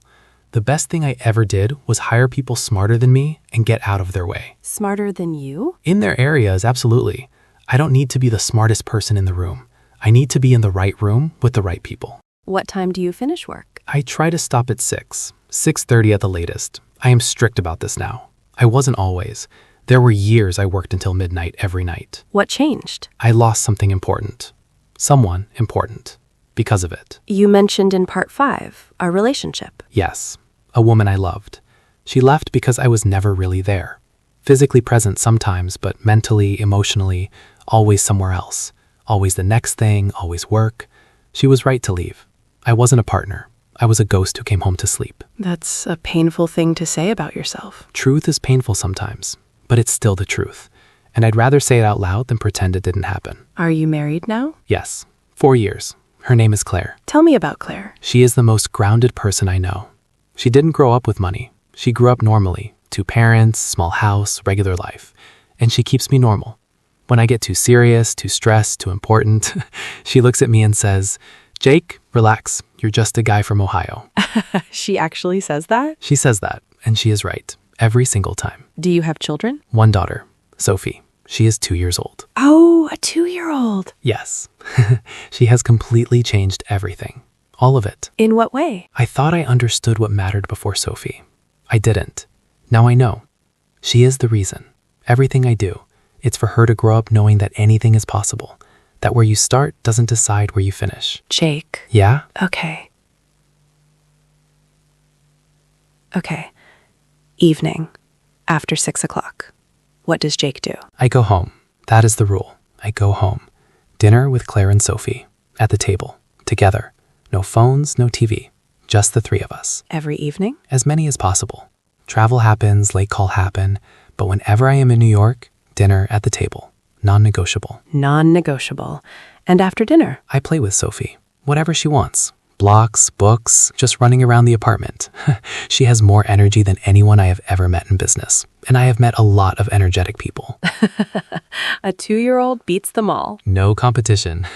The best thing I ever did was hire people smarter than me and get out of their way. Smarter than you? In their areas, absolutely. I don't need to be the smartest person in the room. I need to be in the right room with the right people. What time do you finish work? I try to stop at 6:30 at the latest. I am strict about this now. I wasn't always. There were years I worked until midnight every night. What changed? I lost something important. Someone important. Because of it. You mentioned in part 5, our relationship. Yes, a woman I loved. She left because I was never really there. Physically present sometimes, but mentally, emotionally, always somewhere else. Always the next thing, always work. She was right to leave. I wasn't a partner. I was a ghost who came home to sleep. That's a painful thing to say about yourself. Truth is painful sometimes, but it's still the truth. And I'd rather say it out loud than pretend it didn't happen. Are you married now? Yes, 4 years. Her name is Claire. Tell me about Claire. She is the most grounded person I know. She didn't grow up with money. She grew up normally. 2 parents, small house, regular life. And she keeps me normal. When I get too serious, too stressed, too important, she looks at me and says, "Jake, relax. You're just a guy from Ohio." She actually says that? She says that, and she is right. Every single time. Do you have children? 1 daughter, Sophie. She is 2 years old. Oh, a 2-year-old. Yes. She has completely changed everything. All of it. In what way? I thought I understood what mattered before Sophie. I didn't. Now I know. She is the reason. Everything I do, it's for her to grow up knowing that anything is possible. That where you start doesn't decide where you finish. Jake. Yeah? Okay. Evening. After 6 o'clock. What does Jake do? I go home. That is the rule. I go home. Dinner with Claire and Sophie. At the table. Together. No phones, no TV. Just the 3 of us. Every evening? As many as possible. Travel happens, late call happen, but whenever I am in New York, dinner at the table. Non-negotiable. Non-negotiable. And after dinner? I play with Sophie. Whatever she wants. Blocks, books, just running around the apartment. She has more energy than anyone I have ever met in business. And I have met a lot of energetic people. A 2-year-old beats them all. No competition.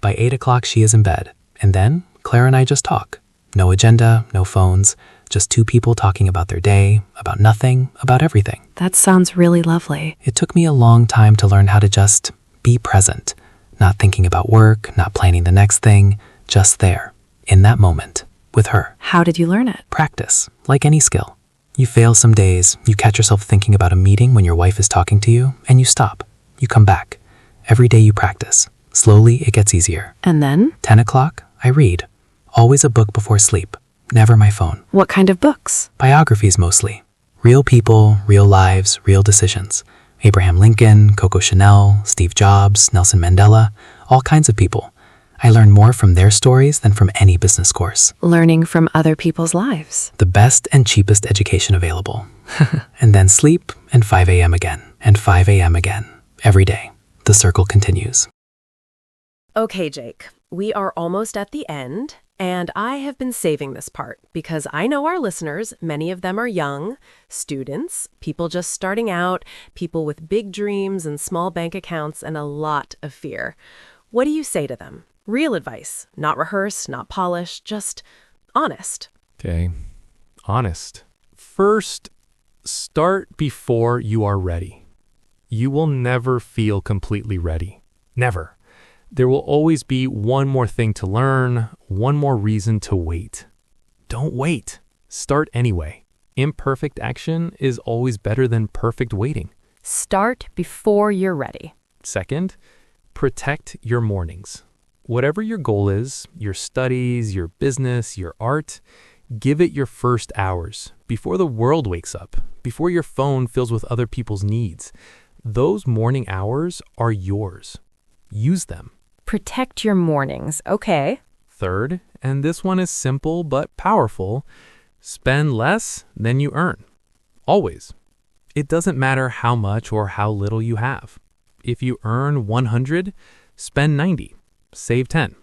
By 8 o'clock, she is in bed. And then Claire and I just talk. No agenda, no phones. Just 2 people talking about their day, about nothing, about everything. That sounds really lovely. It took me a long time to learn how to just be present. Not thinking about work, not planning the next thing. Just there. In that moment, with her. How did you learn it? Practice, like any skill. You fail some days, you catch yourself thinking about a meeting when your wife is talking to you, and you stop. You come back. Every day you practice. Slowly, it gets easier. And then? 10 o'clock, I read. Always a book before sleep. Never my phone. What kind of books? Biographies mostly. Real people, real lives, real decisions. Abraham Lincoln, Coco Chanel, Steve Jobs, Nelson Mandela, all kinds of people. I learn more from their stories than from any business course. Learning from other people's lives. The best and cheapest education available. And then sleep, and 5 a.m. again, and 5 a.m. again. Every day. The circle continues. Okay, Jake, we are almost at the end, and I have been saving this part because I know our listeners, many of them are young, students, people just starting out, people with big dreams and small bank accounts and a lot of fear. What do you say to them? Real advice, not rehearsed, not polished, just honest. Okay, honest. First, start before you are ready. You will never feel completely ready. Never. There will always be one more thing to learn, one more reason to wait. Don't wait. Start anyway. Imperfect action is always better than perfect waiting. Start before you're ready. Second, protect your mornings. Whatever your goal is, your studies, your business, your art, give it your first hours before the world wakes up, before your phone fills with other people's needs. Those morning hours are yours. Use them. Protect your mornings. Okay. Third, and this one is simple but powerful, spend less than you earn. Always. It doesn't matter how much or how little you have. If you earn 100, spend 90. Save 10.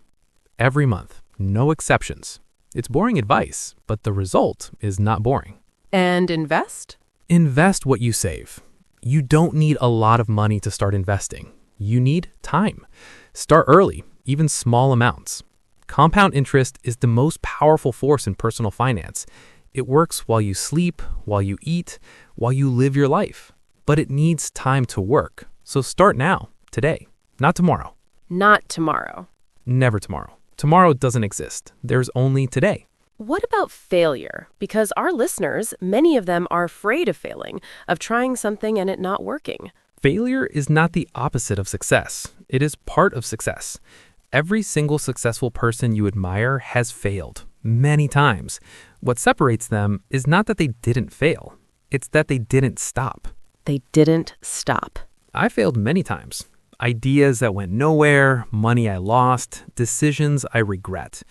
Every month. No exceptions. It's boring advice, but the result is not boring. And invest? Invest what you save. You don't need a lot of money to start investing. You need time. Start early, even small amounts. Compound interest is the most powerful force in personal finance. It works while you sleep, while you eat, while you live your life. But it needs time to work. So start now, today, not tomorrow. Not tomorrow. Never tomorrow. Tomorrow doesn't exist. There's only today. What about failure? Because our listeners, many of them are afraid of failing, of trying something and it not working. Failure is not the opposite of success. It is part of success. Every single successful person you admire has failed, many times. What separates them is not that they didn't fail. It's that they didn't stop. They didn't stop. I failed many times. Ideas that went nowhere, money I lost, decisions I regret.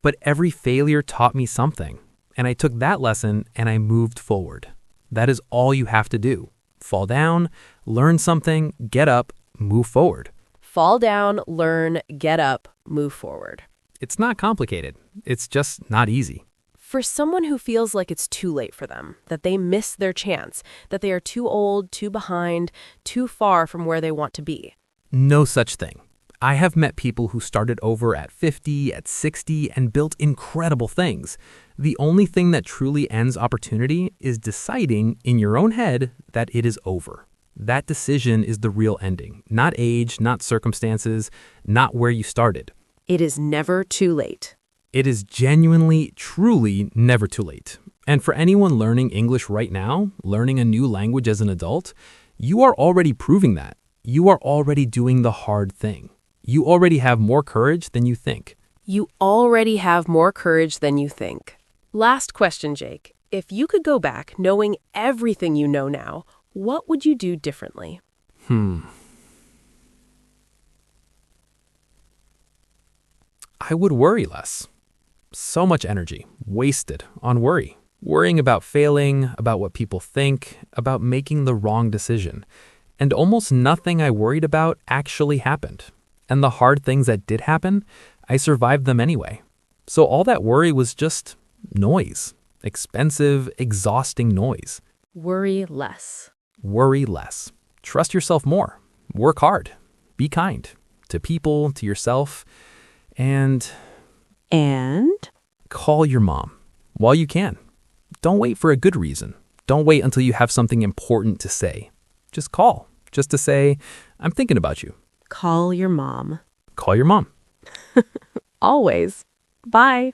But every failure taught me something, and I took that lesson and I moved forward. That is all you have to do. Fall down, learn something, get up, move forward. Fall down, learn, get up, move forward. It's not complicated. It's just not easy. For someone who feels like it's too late for them, that they missed their chance, that they are too old, too behind, too far from where they want to be. No such thing. I have met people who started over at 50, at 60, and built incredible things. The only thing that truly ends opportunity is deciding in your own head that it is over. That decision is the real ending, not age, not circumstances, not where you started. It is never too late. It is genuinely, truly never too late. And for anyone learning English right now, learning a new language as an adult, you are already proving that. You are already doing the hard thing. You already have more courage than you think. You already have more courage than you think. Last question, Jake. If you could go back knowing everything you know now, what would you do differently? I would worry less. So much energy wasted on worry. Worrying about failing, about what people think, about making the wrong decision. And almost nothing I worried about actually happened. And the hard things that did happen, I survived them anyway. So all that worry was just noise. Expensive, exhausting noise. Worry less. Worry less. Trust yourself more. Work hard. Be kind to people, to yourself, and call your mom while you can. Don't wait for a good reason. Don't wait until you have something important to say. Just call, just to say, I'm thinking about you. Call your mom. Call your mom. Always. Bye.